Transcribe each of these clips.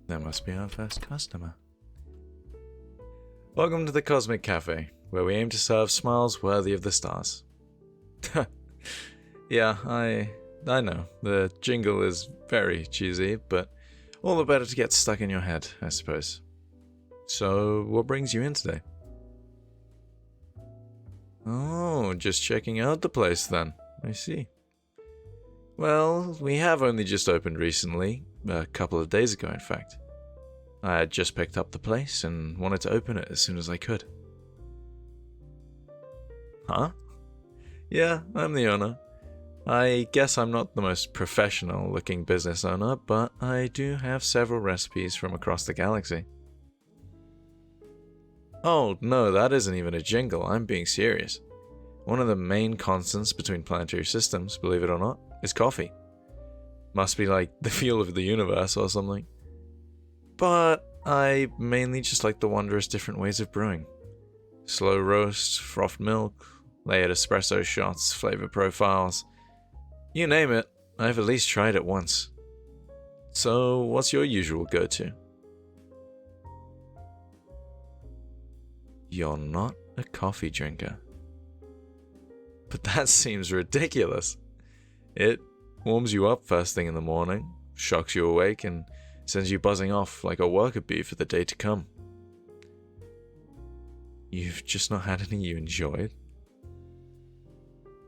That must be our first customer. Welcome to the Cosmic Cafe, where we aim to serve smiles worthy of the stars. Yeah, I know, the jingle is very cheesy, but all the better to get stuck in your head, I suppose. So, what brings you in today? Oh, just checking out the place then. I see. Well, we have only just opened recently, a couple of days ago in fact. I had just picked up the place and wanted to open it as soon as I could. Huh? Yeah, I'm the owner. I guess I'm not the most professional looking business owner, but I do have several recipes from across the galaxy. Oh, no, that isn't even a jingle, I'm being serious. One of the main constants between planetary systems, believe it or not, is coffee. Must be like the fuel of the universe or something. But I mainly just like the wondrous different ways of brewing. Slow roast, frothed milk, layered espresso shots, flavor profiles. You name it, I've at least tried it once. So, what's your usual go-to? You're not a coffee drinker. But that seems ridiculous. It warms you up first thing in the morning, shocks you awake, and sends you buzzing off like a worker bee for the day to come. You've just not had any you enjoyed?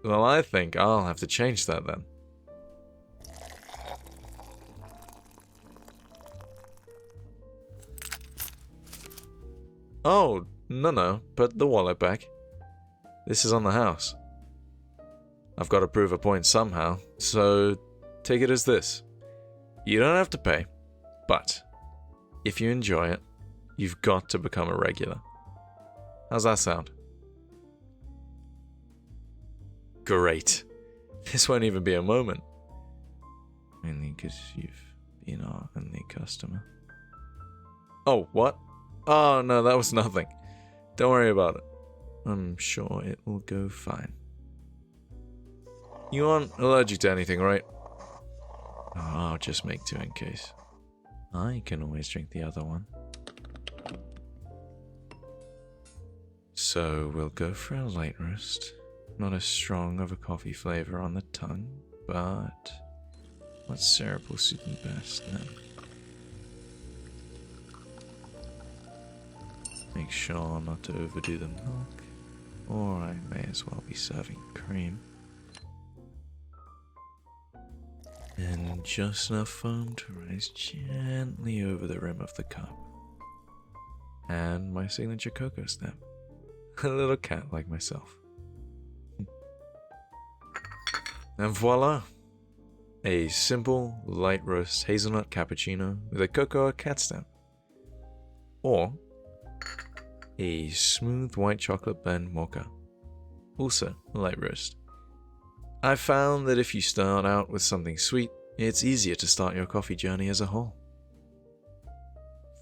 Well, I think I'll have to change that then. Oh, no, put the wallet back. This is on the house. I've got to prove a point somehow, so take it as this. You don't have to pay, but if you enjoy it, you've got to become a regular. How's that sound? Great. This won't even be a moment. Mainly because you've been our only customer. Oh, what? Oh, no, that was nothing. Don't worry about it. I'm sure it will go fine. You aren't allergic to anything, right? Oh, I'll just make two in case. I can always drink the other one. So we'll go for a light roast. Not as strong of a coffee flavor on the tongue, but what syrup will suit me best then? Make sure not to overdo the milk, or I may as well be serving cream. And just enough foam to rise gently over the rim of the cup. And my signature cocoa stem. A little cat like myself. And voila! A simple, light roast hazelnut cappuccino with a cocoa cat stem. Or a smooth white chocolate blend mocha. Also a light roast. I've found that if you start out with something sweet, it's easier to start your coffee journey as a whole.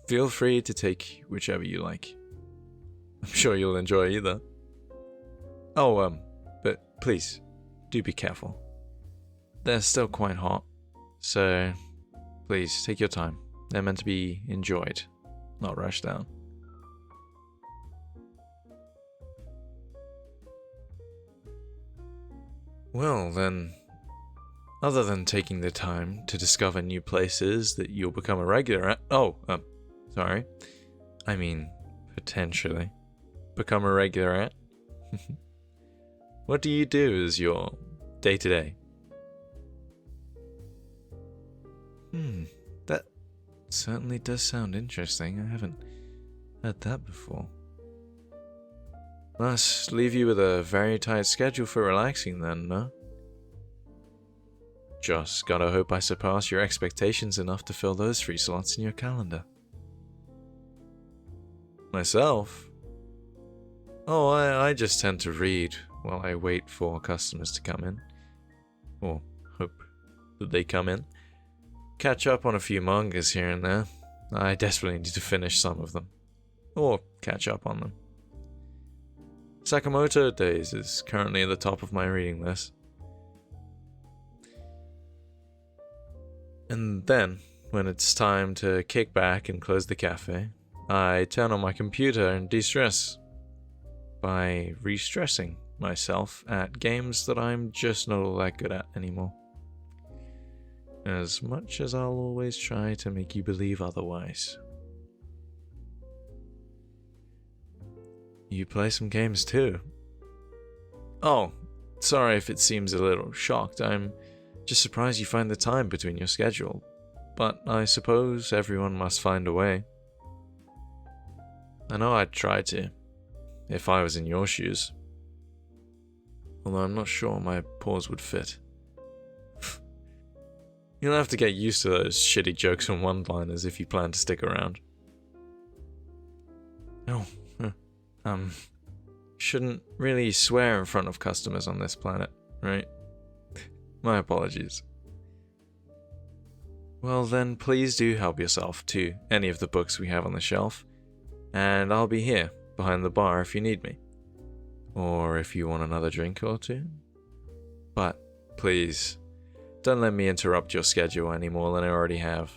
Feel free to take whichever you like. I'm sure you'll enjoy either. Oh, but please, do be careful. They're still quite hot, so please take your time. They're meant to be enjoyed, not rushed down. Well, then, other than taking the time to discover new places that you'll become a regular at... sorry. I mean, potentially. Become a regular at? What do you do as your day-to-day? That certainly does sound interesting. I haven't heard that before. Must leave you with a very tight schedule for relaxing then, no? Just gotta hope I surpass your expectations enough to fill those 3 slots in your calendar. Myself? Oh, I just tend to read while I wait for customers to come in. Or hope that they come in. Catch up on a few mangas here and there. I desperately need to finish some of them. Or catch up on them. Sakamoto Days is currently at the top of my reading list. And then, When it's time to kick back and close the cafe, I turn on my computer and de-stress by re-stressing myself at games that I'm just not all that good at anymore. As much as I'll always try to make you believe otherwise. You play some games too? Oh, sorry if it seems a little shocked. I'm just surprised you find the time between your schedule. But I suppose everyone must find a way. I know I'd try to, if I was in your shoes. Although I'm not sure my paws would fit. You'll have to get used to those shitty jokes and one-liners if you plan to stick around. Oh, shouldn't really swear in front of customers on this planet, right? My apologies. Well then, please do help yourself to any of the books we have on the shelf, and I'll be here, behind the bar if you need me. Or if you want another drink or two. But, please, don't let me interrupt your schedule any more than I already have.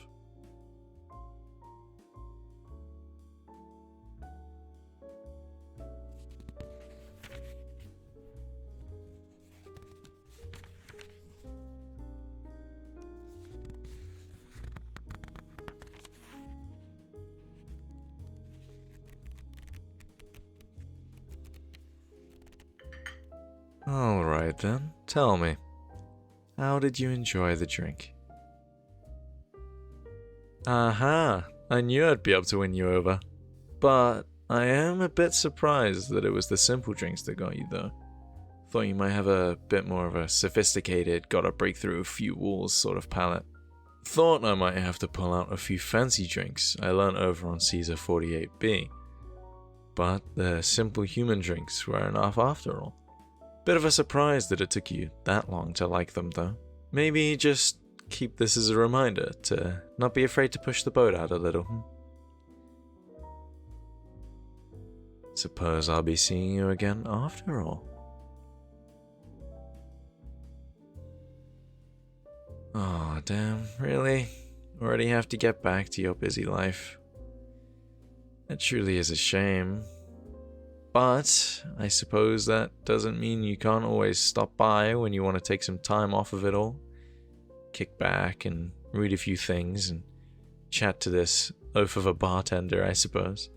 Alright then, tell me, how did you enjoy the drink? Aha, I knew I'd be able to win you over. But I am a bit surprised that it was the simple drinks that got you though. Thought you might have a bit more of a sophisticated, gotta break through a few walls sort of palate. Thought I might have to pull out a few fancy drinks I learnt over on Caesar 48B. But the simple human drinks were enough after all. Bit of a surprise that it took you that long to like them though. Maybe just keep this as a reminder to not be afraid to push the boat out a little. Suppose I'll be seeing you again after all. Oh damn, really? Already have to get back to your busy life. It truly is a shame. But I suppose that doesn't mean you can't always stop by when you want to take some time off of it all. Kick back and read a few things and chat to this oaf of a bartender, I suppose.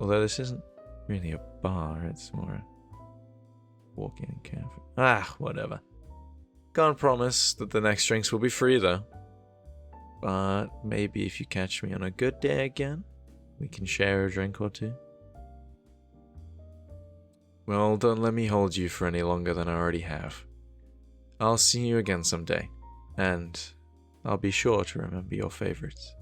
Although this isn't really a bar, it's more a walk-in cafe. Whatever. Can't promise that the next drinks will be free though. But maybe if you catch me on a good day again, we can share a drink or two. Well, don't let me hold you for any longer than I already have. I'll see you again someday, and I'll be sure to remember your favorites.